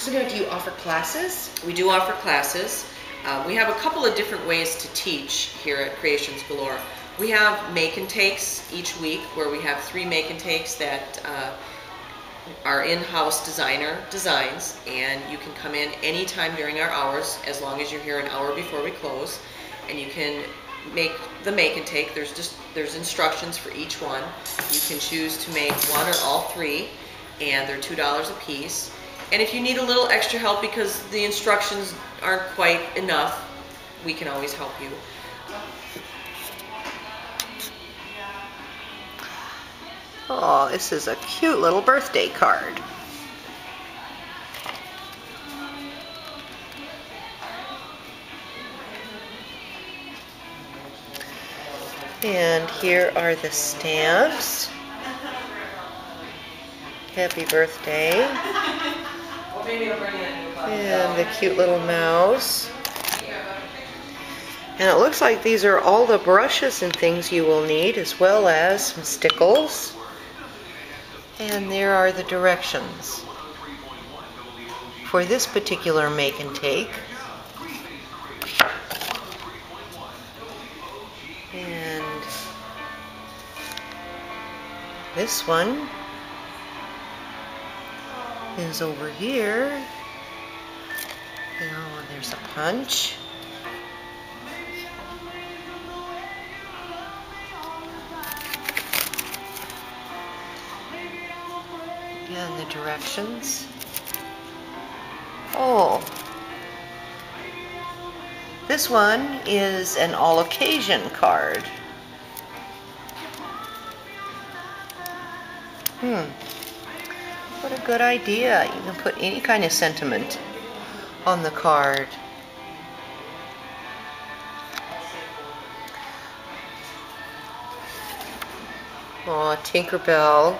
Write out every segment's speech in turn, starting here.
So now, do you offer classes? We do offer classes. We have a couple of different ways to teach here at Creations Galore. We have make and takes each week, where we have 3 make and takes that our in-house designer designs, and you can come in anytime during our hours, as long as you're here an hour before we close, and you can make the make and take. There's instructions for each one. You can choose to make one or all 3, and they're $2 a piece. And if you need a little extra help because the instructions aren't quite enough, we can always help you. Oh, this is a cute little birthday card. And here are the stamps. Happy birthday. And the cute little mouse. And it looks like these are all the brushes and things you will need, as well as some stickles. And there are the directions for this particular make and take. And this one is over here. Oh, there's a punch. And the directions. Oh, this one is an all occasion card. What a good idea. You can put any kind of sentiment on the card. Oh, Tinkerbell.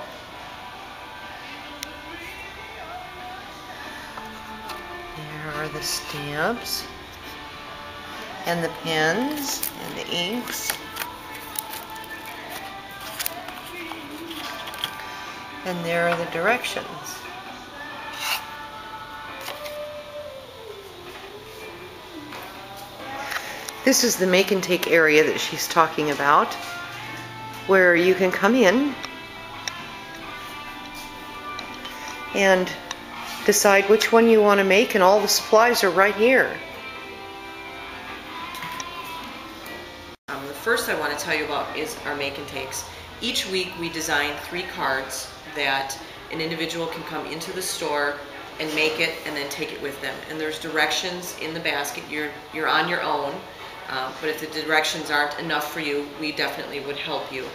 There are the stamps and the pens and the inks. And there are the directions. This is the make and take area that she's talking about, where you can come in and decide which one you want to make, and all the supplies are right here. The first I want to tell you about is our make and takes. Each week we design 3 cards that an individual can come into the store and make it and then take it with them. And there's directions in the basket. You're on your own, but if the directions aren't enough for you, we definitely would help you.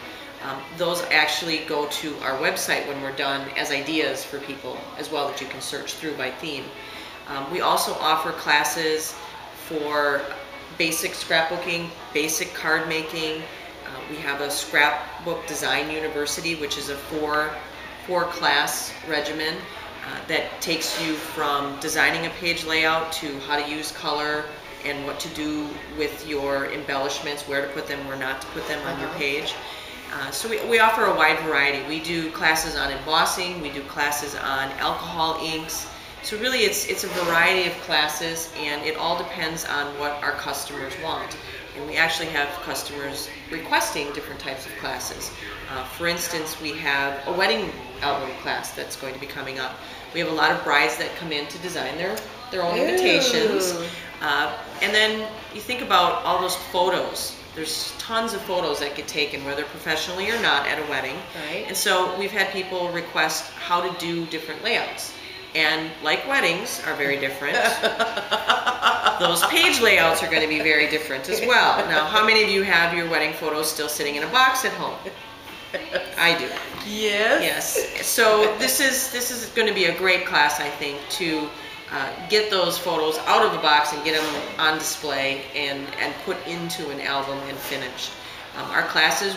Those actually go to our website when we're done as ideas for people as well, that you can search through by theme. We also offer classes for basic scrapbooking, basic card making. We have a scrapbook design university, which is a four-class regimen that takes you from designing a page layout to how to use color and what to do with your embellishments, where to put them, where not to put them on your page. So we offer a wide variety. We do classes on embossing, we do classes on alcohol inks. So really it's a variety of classes, and it all depends on what our customers want. And we actually have customers requesting different types of classes. For instance, we have a wedding album class that's going to be coming up. We have a lot of brides that come in to design their own invitations. And then you think about all those photos. There's tons of photos that get taken, whether professionally or not, at a wedding. Right. And so we've had people request how to do different layouts. And like weddings are very different, those page layouts are going to be very different as well. Now, how many of you have your wedding photos still sitting in a box at home? I do. Yes. Yes. So this is going to be a great class, I think, to get those photos out of the box and get them on display and put into an album and finished. Our classes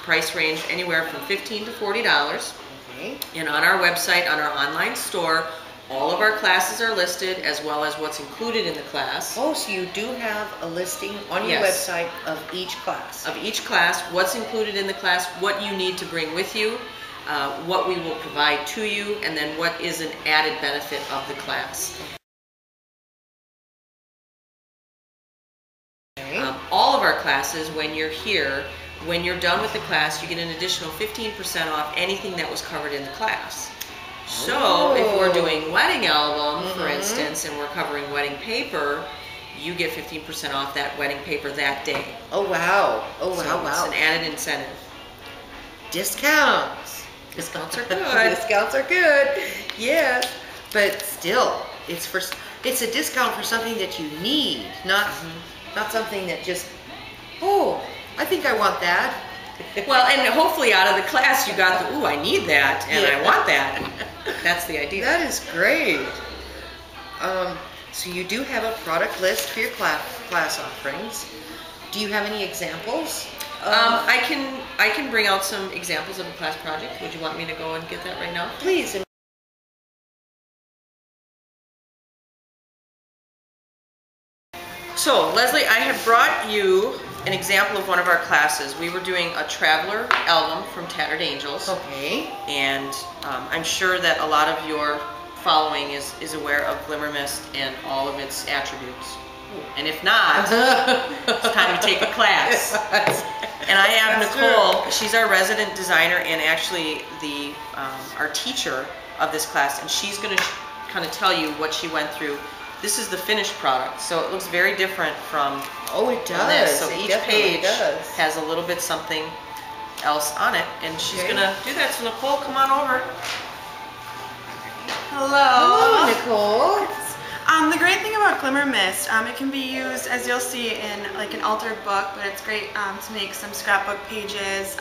price range anywhere from $15 to $40. Okay. And on our website, on our online store, all of our classes are listed, as well as what's included in the class. Oh, so you do have a listing on your Yes. website of each class. Of each class, what's included in the class, what you need to bring with you. what we will provide to you, and then what is an added benefit of the class. All of our classes, when you're here, when you're done with the class, you get an additional 15% off anything that was covered in the class. So if we're doing wedding album, for instance, and we're covering wedding paper, you get 15% off that wedding paper that day. Oh, wow. Oh, wow, So wow. it's an added incentive. Discounts. Discounts are good. Discounts are good. Yes. But still, it's a discount for something that you need, not something that just, oh, I think I want that. Well, and hopefully out of the class you got the, ooh, I need that, and I want that. That's the idea. That is great. So you do have a product list for your class offerings. Do you have any examples? I can bring out some examples of a class project. Would you want me to go and get that right now? Please. So, Leslie, I have brought you an example of one of our classes. We were doing a traveler album from Tattered Angels. Okay. And I'm sure that a lot of your following is aware of Glimmer Mist and all of its attributes. And if not, it's time to take a class. And I have Nicole. She's our resident designer and actually our teacher of this class. And she's going to kind of tell you what she went through. This is the finished product, so it looks very different from it does. this. So It each definitely page does. has a little bit something else on it, and she's gonna do that. So Nicole, come on over. Hello. Hello, Nicole. The great thing about Glimmer Mist, it can be used, as you'll see, in like an altered book, but it's great to make some scrapbook pages,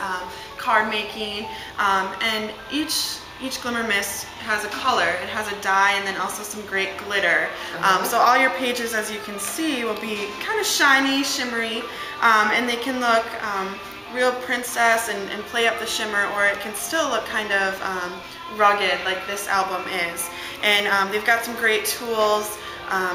card making, and each Glimmer Mist has a color. It has a dye and then also some great glitter. So all your pages, as you can see, will be kind of shiny, shimmery, and they can look real princess and play up the shimmer, or it can still look kind of rugged like this album is. And they've got some great tools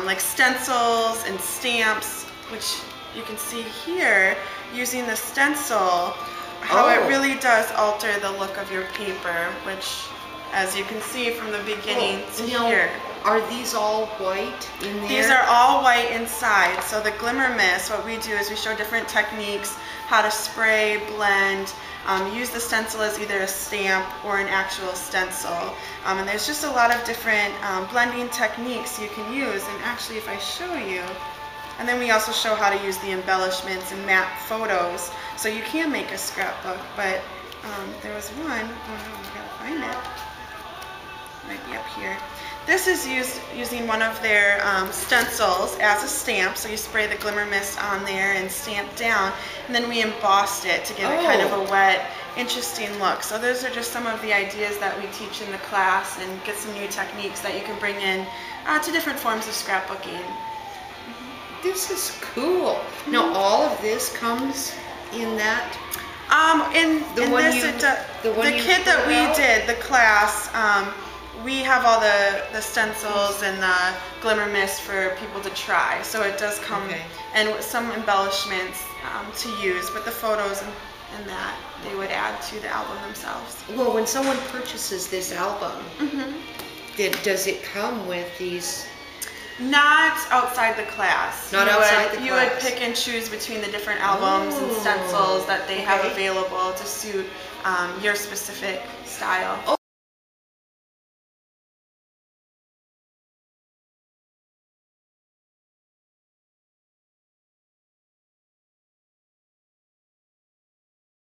like stencils and stamps, which you can see here using the stencil, how it really does alter the look of your paper, which, as you can see from the beginning to here. Are these all white in there? These are all white inside. So the Glimmer Mist, what we do is we show different techniques, how to spray, blend, use the stencil as either a stamp or an actual stencil. And there's just a lot of different blending techniques you can use. And actually, if I show you, and then we also show how to use the embellishments and map photos. So you can make a scrapbook, but there was one, oh no, I gotta find it. Might be up here. This is used using one of their stencils as a stamp. So you spray the Glimmer Mist on there and stamp down, and then we embossed it to give it kind of a wet, interesting look. So those are just some of the ideas that we teach in the class, and get some new techniques that you can bring in to different forms of scrapbooking. This is cool. Now all of this comes in that. The kit that we did, the class, we have all the stencils and the Glimmer Mist for people to try. So it does come and with some embellishments to use, but the photos and that they would add to the album themselves. Well, when someone purchases this album, does it come with these? Not outside the class. Not outside the class. You would pick and choose between the different albums and stencils that they have available to suit your specific style.